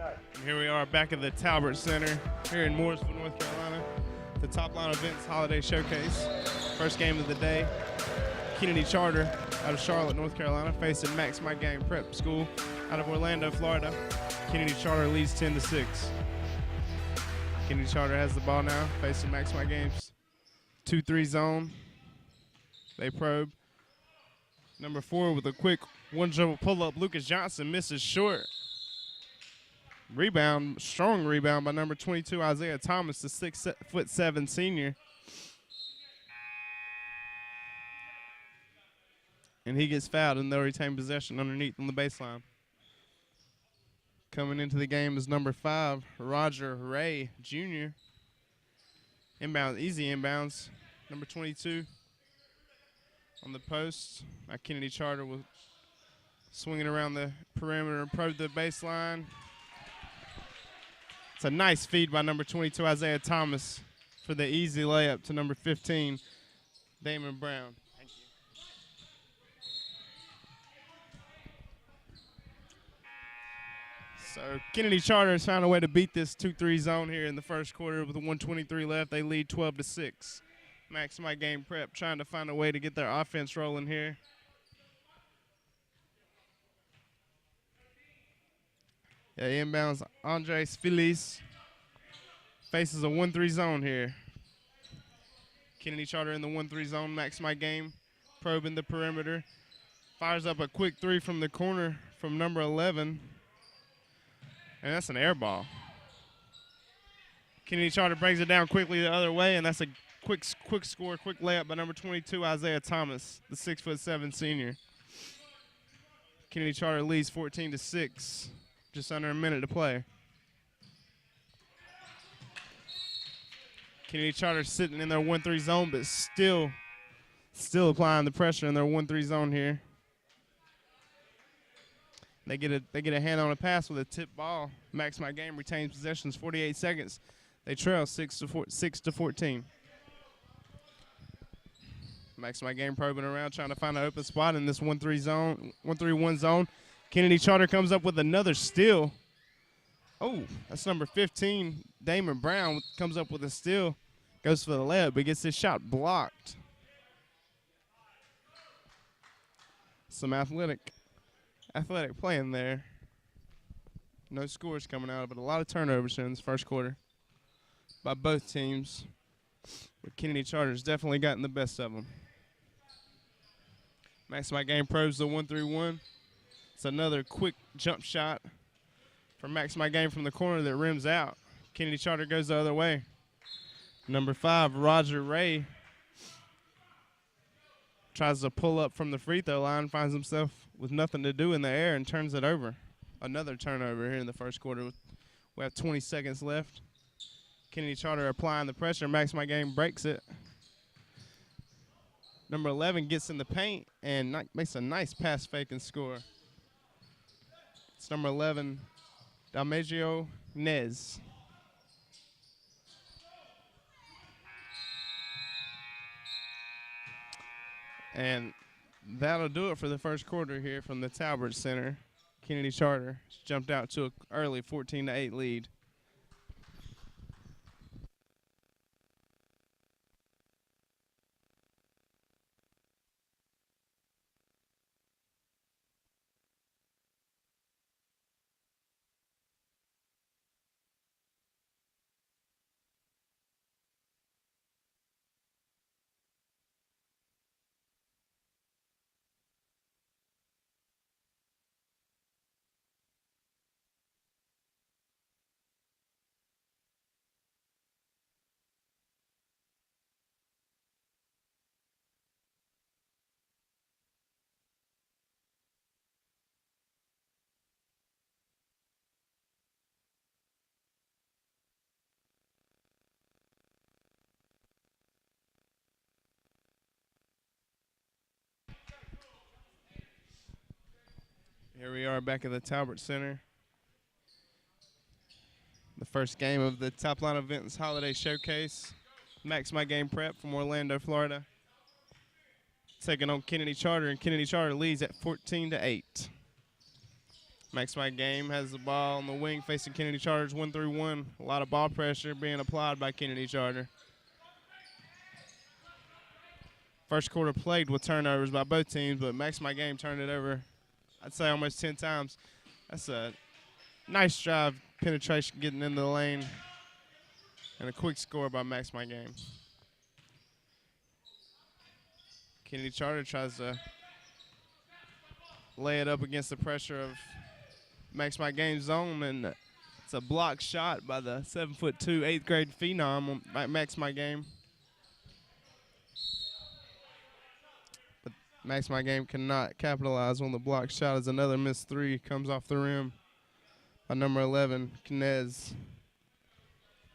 And here we are back at the Talbert Center here in Mooresville, North Carolina. The TopLine Events Holiday Showcase. First game of the day. Kennedy Charter out of Charlotte, North Carolina, facing Max My Game Prep School out of Orlando, Florida. Kennedy Charter leads 10-6. Kennedy Charter has the ball now, facing Max My Game's 2-3 zone. They probe. Number 4 with a quick one-dribble pull-up. Lucas Johnson misses short. Rebound, strong rebound by number 22, Isaiah Thomas, the 6'7" senior. And he gets fouled, and they'll retain possession underneath on the baseline. Coming into the game is number 5, Roger Ray Jr. Inbound, easy inbounds. Number 22 on the post. Kennedy Charter will swing it around the perimeter and probe the baseline. It's a nice feed by number 22, Isaiah Thomas, for the easy layup to number 15, Damon Brown. Thank you. So Kennedy Charter has found a way to beat this 2-3 zone here in the first quarter with 1:23 left. They lead 12-6. Max My Game Prep trying to find a way to get their offense rolling here. Yeah, inbounds Andres Feliz faces a 1-3 zone here. Kennedy Charter in the 1-3 zone. Max My Game probing the perimeter. Fires up a quick 3 from the corner from number 11. And that's an air ball. Kennedy Charter brings it down quickly the other way, and that's a quick score, quick layup by number 22, Isaiah Thomas, the 6'7" senior. Kennedy Charter leads 14-6. Just under a minute to play. Kennedy Charter sitting in their 1-3 zone, but still applying the pressure in their 1-3 zone here. They get a hand on a pass with a tip ball. Max My Game retains possessions. 48 seconds. They trail 6-14. Max My Game probing around, trying to find an open spot in this 1-3 zone, 1-3-1 zone. Kennedy Charter comes up with another steal. Oh, that's number 15, Damon Brown, comes up with a steal. Goes for the layup, but gets his shot blocked. Some athletic play in there. No scores coming out, but a lot of turnovers here in this first quarter by both teams. But Kennedy Charter's definitely gotten the best of them. Max My Game probes the 1-3-1. It's another quick jump shot from Max My Game from the corner that rims out. Kennedy Charter goes the other way. Number 5, Roger Ray, tries to pull up from the free throw line, finds himself with nothing to do in the air and turns it over. Another turnover here in the first quarter. We have 20 seconds left. Kennedy Charter applying the pressure. Max My Game breaks it. Number 11 gets in the paint and makes a nice pass fake and score. It's number 11, Dalmagio Nez. And that'll do it for the first quarter here from the Talbert Center. Kennedy Charter jumped out to an early 14-8 lead. Here we are back at the Talbert Center. The first game of the TopLine Events Holiday Showcase. Max My Game Prep from Orlando, Florida, taking on Kennedy Charter, and Kennedy Charter leads at 14-8. Max My Game has the ball on the wing facing Kennedy Charters 1-3-1. A lot of ball pressure being applied by Kennedy Charter. First quarter played with turnovers by both teams, but Max My Game turned it over, I'd say, almost 10 times. That's a nice drive, penetration, getting into the lane, and a quick score by Max My Game. Kennedy Charter tries to lay it up against the pressure of Max My Game zone, and it's a block shot by the 7'2", 8th grade phenom on Max My Game. But Max My Game cannot capitalize on the block shot as another missed three comes off the rim by number 11, Knez,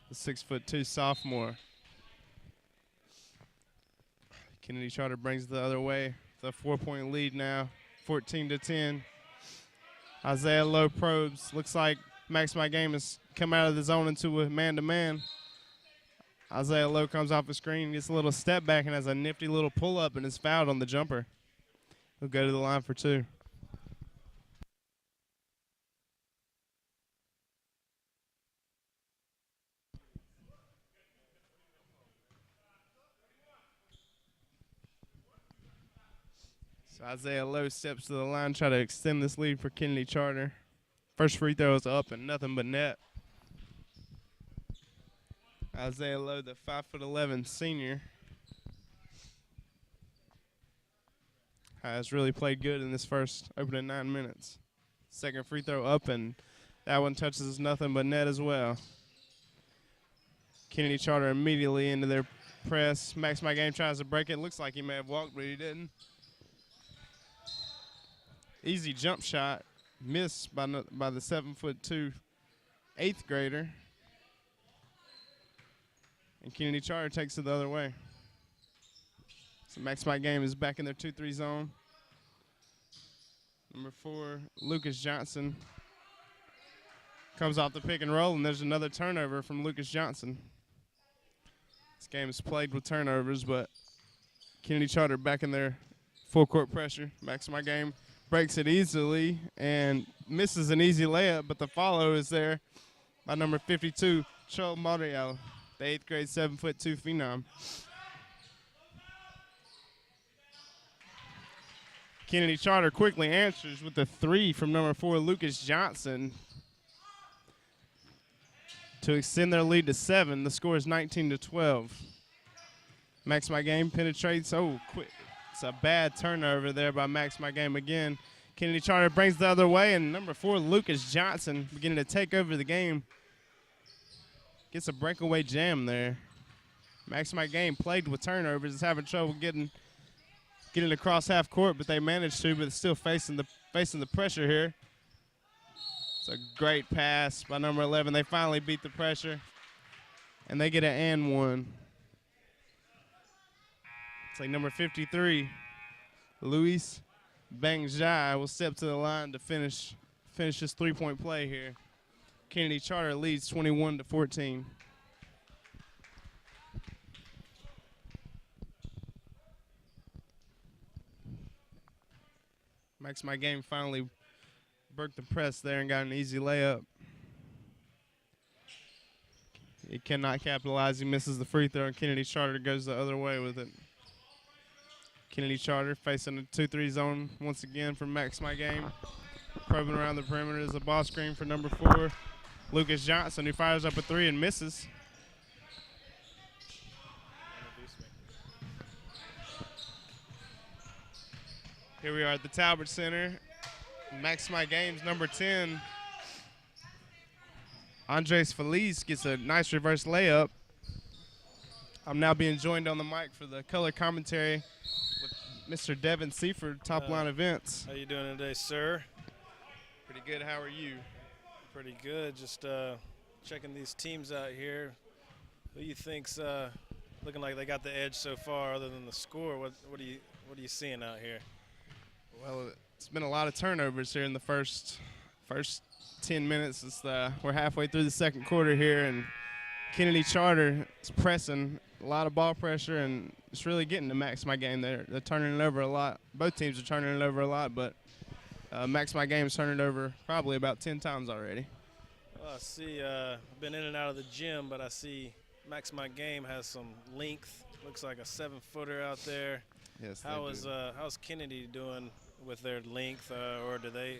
the 6'2" sophomore. Kennedy Charter brings it the other way. It's a 4-point lead now, 14-10. Isaiah Lowe probes. Looks like Max My Game has come out of the zone into a man-to-man. Isaiah Lowe comes off the screen, gets a little step back, and has a nifty little pull-up and is fouled on the jumper. He'll go to the line for two. So Isaiah Lowe steps to the line, try to extend this lead for Kennedy Charter. First free throw is up and nothing but net. Isaiah Lowe, the 5'11" senior, has really played good in this first opening 9 minutes. Second free throw up, and that one touches nothing but net as well. Kennedy Charter immediately into their press. Max My Game tries to break it. Looks like he may have walked, but he didn't. Easy jump shot, missed by the 7'2" 8th grader. And Kennedy Charter takes it the other way. So Max My Game is back in their 2-3 zone. Number 4, Lucas Johnson, comes off the pick and roll, and there's another turnover from Lucas Johnson. This game is played with turnovers, but Kennedy Charter back in their full court pressure. Max My Game breaks it easily and misses an easy layup, but the follow is there by number 52, Cho Mariel, the 8th grade 7'2" phenom. Kennedy Charter quickly answers with a three from number 4, Lucas Johnson, to extend their lead to 7. The score is 19-12. Max My Game penetrates. Oh, quick. It's a bad turnover there by Max My Game again. Kennedy Charter brings the other way, and number 4, Lucas Johnson, beginning to take over the game. Gets a breakaway jam there. Max My Game played with turnovers. Is having trouble getting across half court, but they managed to, but it's still facing the pressure here. It's a great pass by number 11. They finally beat the pressure, and they get an and one. It's like number 53, Luis Bangjai, will step to the line to finish this three-point play here. Kennedy Charter leads 21-14. Max My Game finally broke the press there and got an easy layup. He cannot capitalize. He misses the free throw, and Kennedy Charter goes the other way with it. Kennedy Charter facing a 2-3 zone once again from Max My Game. Probing around the perimeter is a ball screen for number 4, Lucas Johnson, who fires up a three and misses. Here we are at the Talbert Center. Max My Game's number 10, Andres Feliz, gets a nice reverse layup. I'm now being joined on the mic for the color commentary with Mr. Devin Seaford, TopLine Events. How you doing today, sir? Pretty good. How are you? Pretty good. Just checking these teams out here. Who you think's looking like they got the edge so far, other than the score? What are you seeing out here? Well, it's been a lot of turnovers here in the first 10 minutes. We're halfway through the second quarter here, and Kennedy Charter is pressing, a lot of ball pressure, and it's really getting to Max My Game. They're turning it over a lot. Both teams are turning it over a lot, but Max My Game's turned it over probably about 10 times already. Well, I see. I've been in and out of the gym, but I see Max My Game has some length. Looks like a 7-footer out there. Yes, How's Kennedy doing with their length, or do they?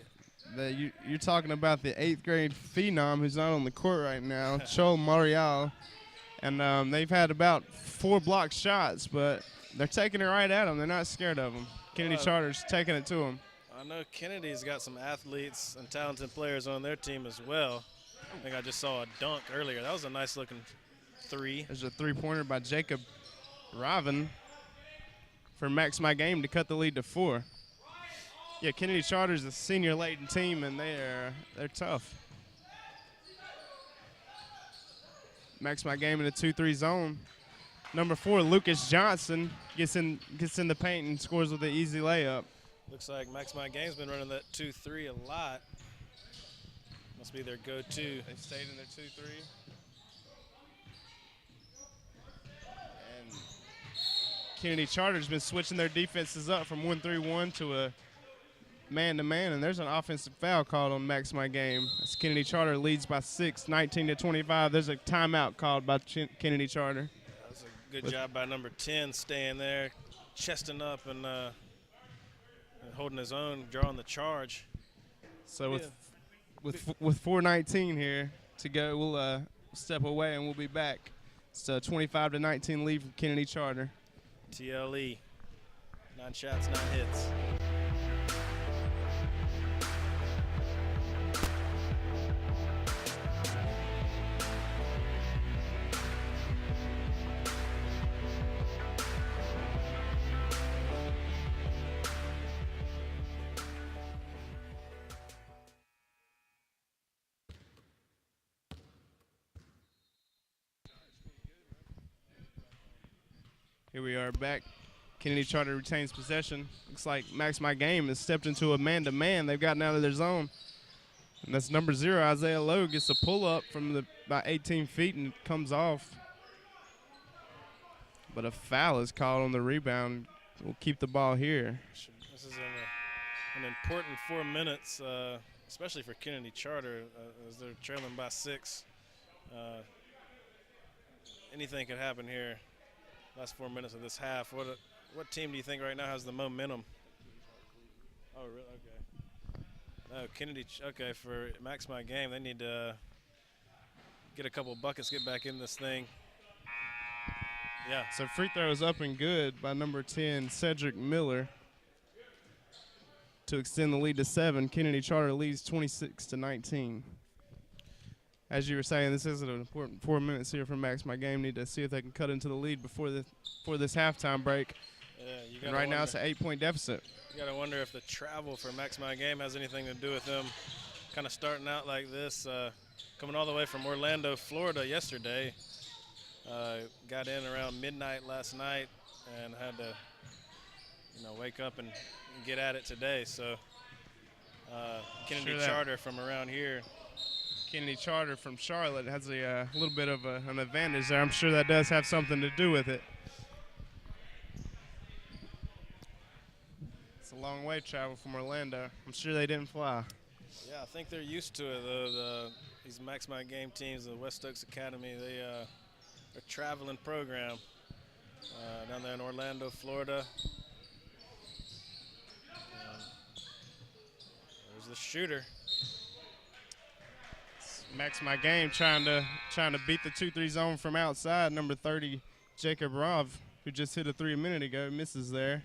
You're talking about the 8th grade phenom who's not on the court right now, Chol Marial. And they've had about 4 blocked shots, but they're taking it right at them. They're not scared of them. Kennedy Charter's taking it to them. I know Kennedy's got some athletes and talented players on their team as well. I think I just saw a dunk earlier. That was a nice-looking 3. There's a 3-pointer by Jacob Raven for Max My Game to cut the lead to 4. Yeah, Kennedy Charter's a senior-laden team, and they're tough. Max My Game in the 2-3 zone. Number 4, Lucas Johnson gets in the paint and scores with an easy layup. Looks like Max My Game's been running that 2-3 a lot. Must be their go-to. They stayed in their 2-3. And Kennedy Charter's been switching their defenses up from 1-3-1 to a man-to-man, and there's an offensive foul called on Max My Game. As Kennedy Charter leads by 6, 19-25. There's a timeout called by Kennedy Charter. That's a good job by number 10 staying there, chesting up and holding his own, drawing the charge. So with 4:19 here to go, we'll step away and we'll be back. It's a 25-19 lead for Kennedy Charter. TLE, 9 shots, 9 hits. Here we are back. Kennedy Charter retains possession. Looks like Max My Game has stepped into a man-to-man. They've gotten out of their zone. And that's number 0, Isaiah Lowe, gets a pull-up from about 18 feet and comes off. But a foul is called on the rebound. We'll keep the ball here. This is an important 4 minutes, especially for Kennedy Charter, as they're trailing by 6. Anything could happen here. Last 4 minutes of this half. What team do you think right now has the momentum? Oh, really? Okay. No, Kennedy. Okay, for Max My Game, they need to get a couple buckets, get back in this thing. Yeah. So free throw is up and good by number 10, Cedric Miller, to extend the lead to 7. Kennedy Charter leads 26-19. As you were saying, this is an important 4 minutes here for Max My Game. Need to see if they can cut into the lead before this halftime break. Yeah, and right now it's an 8-point deficit. You gotta wonder if the travel for Max My Game has anything to do with them kind of starting out like this, coming all the way from Orlando, Florida yesterday. Got in around midnight last night and had to, wake up and get at it today. So Kennedy Charter from around here. Kennedy Charter from Charlotte has a little bit of an advantage there. I'm sure that does have something to do with it. It's a long way travel from Orlando. I'm sure they didn't fly. Yeah, I think they're used to it, though. These Max My Game teams, the West Oaks Academy, they're a traveling program down there in Orlando, Florida. There's the shooter. Max My Game trying to beat the 2-3 zone from outside. Number 30, Jacob Rov, who just hit a 3 a minute ago, misses there.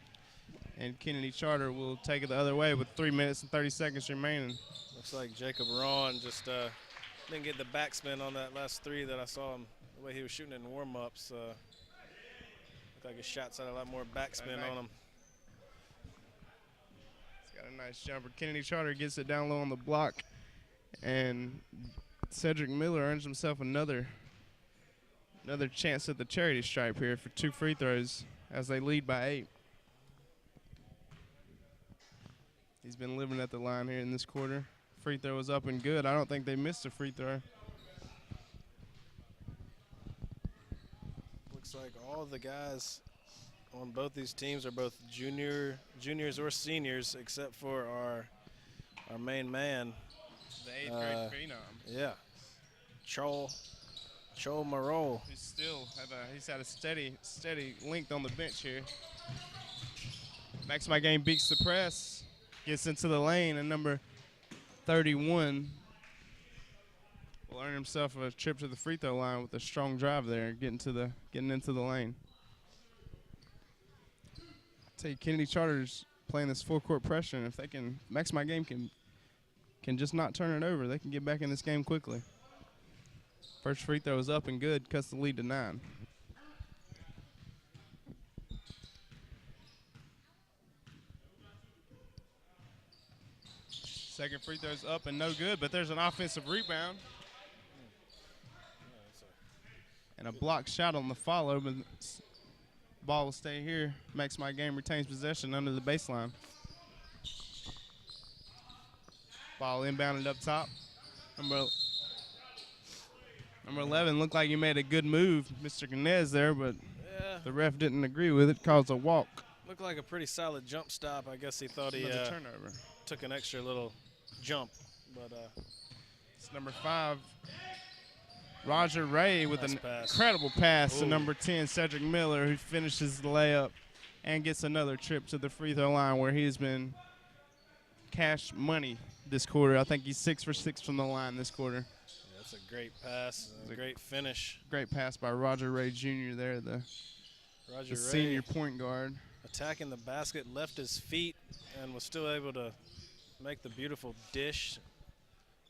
And Kennedy Charter will take it the other way with 3 minutes and 30 seconds remaining. Looks like Jacob Ron just didn't get the backspin on that last 3 that I saw him, the way he was shooting in warm-ups. Looked like his shots had a lot more backspin on him. He's got a nice jumper. Kennedy Charter gets it down low on the block. And Cedric Miller earns himself another chance at the charity stripe here for 2 free throws as they lead by 8. He's been living at the line here in this quarter. Free throw was up and good. I don't think they missed a free throw. Looks like all the guys on both these teams are both juniors or seniors, except for our our main man. The 8th grade phenom. Yeah. Cho Moreau. He's had a steady length on the bench here. Max My Game beats the press, gets into the lane, and number 31 will earn himself a trip to the free throw line with a strong drive there, getting into the lane. I tell you, Kennedy Charter's playing this full court pressure, and if they can, Max My Game can just not turn it over. They can get back in this game quickly. First free throw is up and good, cuts the lead to 9. Second free throw's up and no good, but there's an offensive rebound. And a block shot on the follow, but ball will stay here. Max My Game retains possession under the baseline. Ball inbounded up top. Number 11 looked like he made a good move, Mr. Ganez there, but the ref didn't agree with it, caused a walk. Looked like a pretty solid jump stop. I guess he thought he turnover. Took an extra little jump, but it's number 5, Roger Ray, with an incredible pass to number 10, Cedric Miller, who finishes the layup and gets another trip to the free throw line where he's been cash money this quarter. I think he's 6 for 6 from the line this quarter. Yeah, that's a great pass, a great finish. Great pass by Roger Ray Jr. there, the senior point guard. Attacking the basket, left his feet, and was still able to make the beautiful dish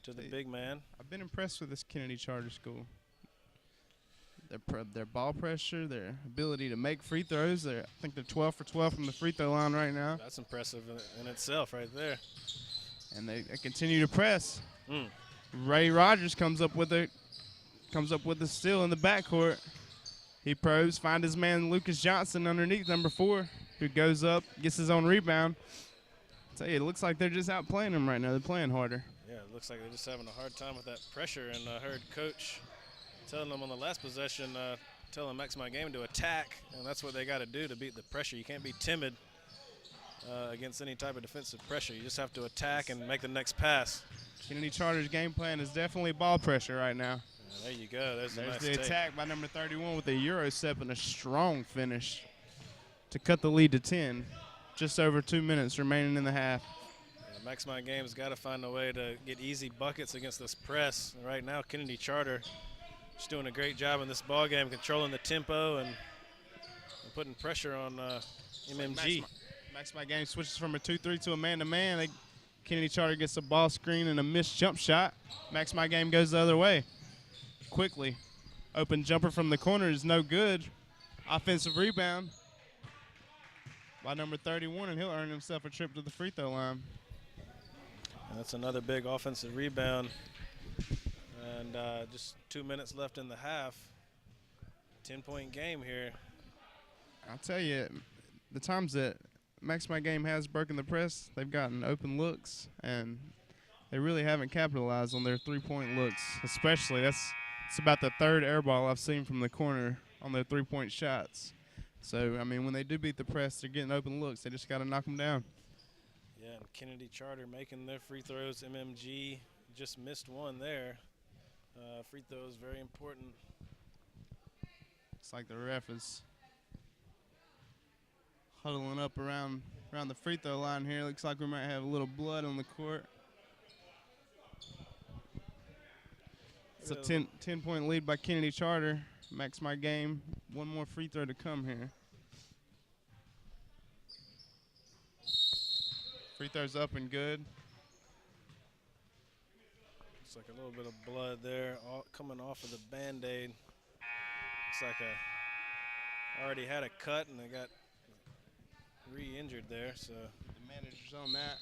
to the big man. I've been impressed with this Kennedy Charter School. Their ball pressure, their ability to make free throws. I think they're 12 for 12 from the free throw line right now. That's impressive in itself right there. And they continue to press. Ray Rogers comes up with a steal in the backcourt. He probes, finds his man Lucas Johnson underneath number 4, who goes up, gets his own rebound. I tell you, it looks like they're just outplaying him right now. They're playing harder. Yeah, it looks like they're just having a hard time with that pressure. And I heard Coach telling them on the last possession, telling Max My Game to attack, and that's what they got to do to beat the pressure. You can't be timid against any type of defensive pressure. You just have to attack and make the next pass. Kennedy Charter's game plan is definitely ball pressure right now. Yeah, there you go. There's a nice the take. Attack by number 31 with a Euro step and a strong finish to cut the lead to 10. Just over 2 minutes remaining in the half. Yeah, Max My Game's got to find a way to get easy buckets against this press. And right now, Kennedy Charter is doing a great job in this ball game, controlling the tempo and putting pressure on MMG. Max My Game switches from a 2-3 to a man-to-man. Kennedy Charter gets a ball screen and a missed jump shot. Max My Game goes the other way quickly. Open jumper from the corner is no good. Offensive rebound by number 31, and he'll earn himself a trip to the free throw line. And that's another big offensive rebound. And just 2 minutes left in the half. 10-point game here. I'll tell you, the times that Max My Game has broken the press, they've gotten open looks, and they really haven't capitalized on their three-point looks, especially. It's about the 3rd air ball I've seen from the corner on their three-point shots. So, I mean, when they do beat the press, they're getting open looks. They just got to knock them down. Yeah, and Kennedy Charter making their free throws. MMG just missed one there. Free throws very important. It's like the ref is huddling up around the free throw line here. Looks like we might have a little blood on the court. It's a 10-point lead by Kennedy Charter. Max My Game. One more free throw to come here. Free throw's up and good. Looks like a little bit of blood there coming off of the Band-Aid. Looks like already had a cut and they got re-injured there. So the manager's on that.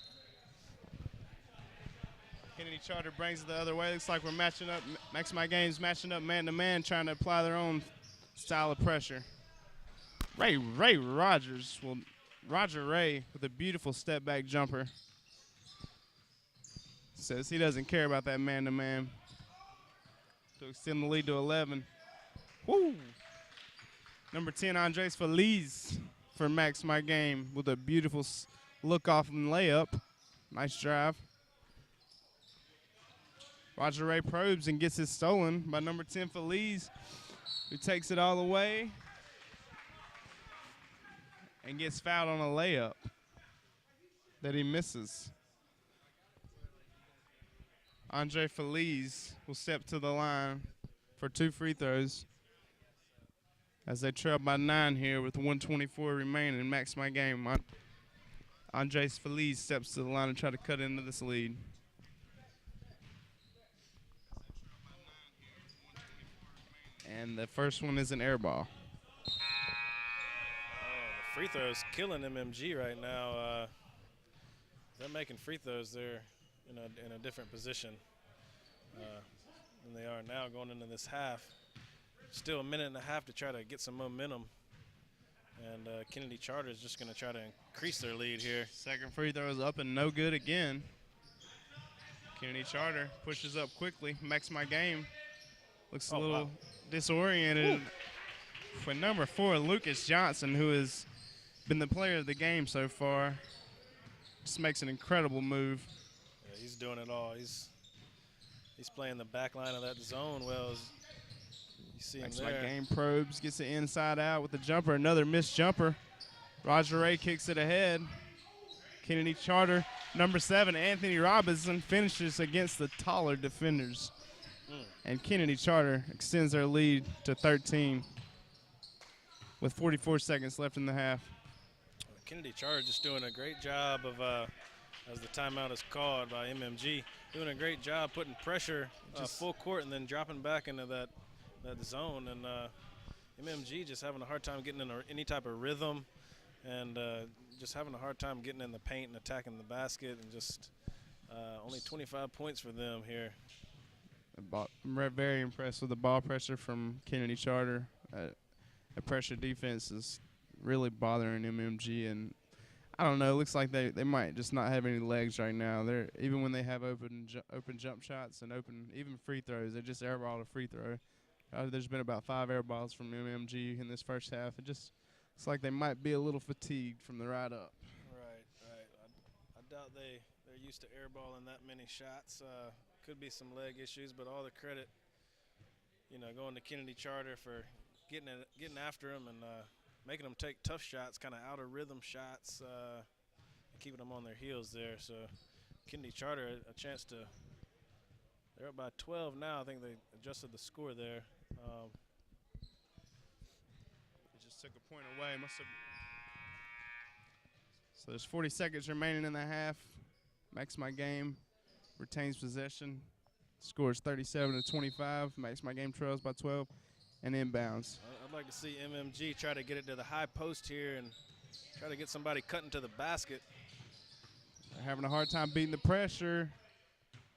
Kennedy Charter brings it the other way. Looks like we're matching up. Max My Game's matching up man-to-man, trying to apply their own style of pressure. Ray Rogers. Well, Roger Ray with a beautiful step-back jumper. Says he doesn't care about that man-to-man. To extend the lead to 11. Woo! Number 10, Andres Feliz for Max My Game with a beautiful look-off and layup. Nice drive. Roger Ray probes and gets it stolen by number 10, Feliz, who takes it all the way and gets fouled on a layup that he misses. Andre Feliz will step to the line for 2 free throws as they trail by 9 here with 1:24 remaining. Max my game. Andres Feliz steps to the line and try to cut into this lead. And the first one is an air ball. The free throws killing MMG right now. They're making free throws. They're in a different position than they are now going into this half. Still a minute and a half to try to get some momentum. And Kennedy Charter is just going to try to increase their lead here. Second free throw is up and no good again. Kennedy Charter pushes up quickly. Max my game. Looks a little disoriented. For number 4, Lucas Johnson, who has been the player of the game so far, just makes an incredible move. Yeah, he's doing it all. He's playing the back line of that zone well. As you see him there. My game probes, gets it inside out with the jumper. Another missed jumper. Roger Ray kicks it ahead. Kennedy Charter, number 7, Anthony Robinson, finishes against the taller defenders. And Kennedy Charter extends their lead to 13 with 44 seconds left in the half. Kennedy Charter just doing a great job of, as the timeout is called by MMG, doing a great job putting pressure full court and then dropping back into that zone. And MMG just having a hard time getting in any type of rhythm and just having a hard time getting in the paint and attacking the basket, and just only 25 points for them here. I'm very impressed with the ball pressure from Kennedy Charter. The pressure defense is really bothering MMG, and I don't know. It looks like they might just not have any legs right now. They're even when they have open jump shots and even free throws, they just airball a free throw. There's been about 5 air balls from MMG in this first half. It just looks like they might be a little fatigued from the ride up. Right. I doubt they're used to airballing that many shots. Could be some leg issues, but all the credit, going to Kennedy Charter for getting after them and making them take tough shots, kind of out of rhythm shots, and keeping them on their heels there. So Kennedy Charter a chance to. They're up by 12 now. I think they adjusted the score there. They just took a point away. So there's 40 seconds remaining in the half. Max my game retains possession. Scores 37-25. Max my game trails by 12 and inbounds. I'd like to see MMG try to get it to the high post here and try to get somebody cutting to the basket. They're having a hard time beating the pressure.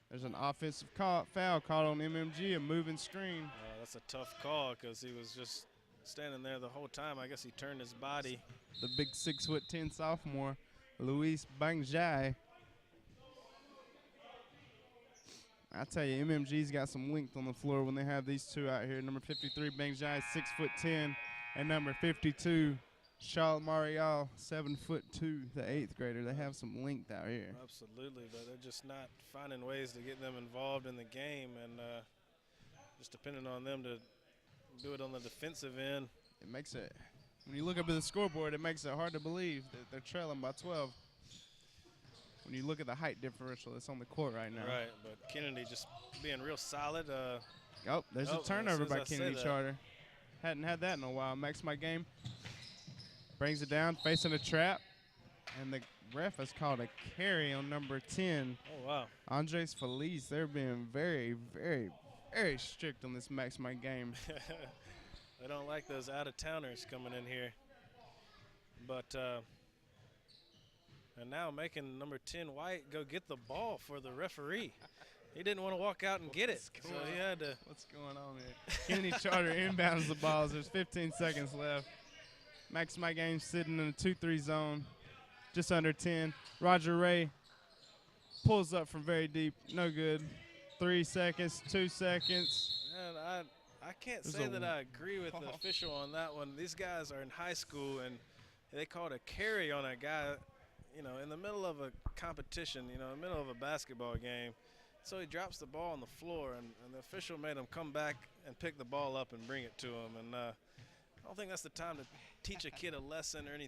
There's an offensive foul called on MMG, a moving screen. That's a tough call because he was just standing there the whole time. I guess he turned his body. The big 6'10" sophomore, Luis Bangjai. I tell you, MMG's got some length on the floor when they have these two out here. Number 53, Bangjai, 6'10", and number 52, Charles Marial, 7'2", the 8th grader. They have some length out here. Absolutely, but they're just not finding ways to get them involved in the game, and just depending on them to do it on the defensive end. It makes it, when you look up at the scoreboard, it makes it hard to believe that they're trailing by 12. When you look at the height differential that's on the court right now. Right, but Kennedy just being real solid. There's a turnover by Kennedy Charter. Hadn't had that in a while. Max my game. Brings it down, facing a trap. And the ref has called a carry on number 10. Oh, wow. Andres Feliz. They're being very, very, very strict on this Max my game. They don't like those out-of-towners coming in here. But and now making number 10 White go get the ball for the referee. He didn't want to walk out and get it, so he had to. What's going on here? Kennedy Charter inbounds the balls. There's 15 seconds left. Max my game sitting in a 2-3 zone, just under 10. Roger Ray pulls up from very deep, no good. 3 seconds, 2 seconds. Man, I can't say that I agree with the official on that one. These guys are in high school, and they called a carry on a guy, in the middle of a competition, in the middle of a basketball game. So he drops the ball on the floor, and the official made him come back and pick the ball up and bring it to him. And I don't think that's the time to teach a kid a lesson or anything.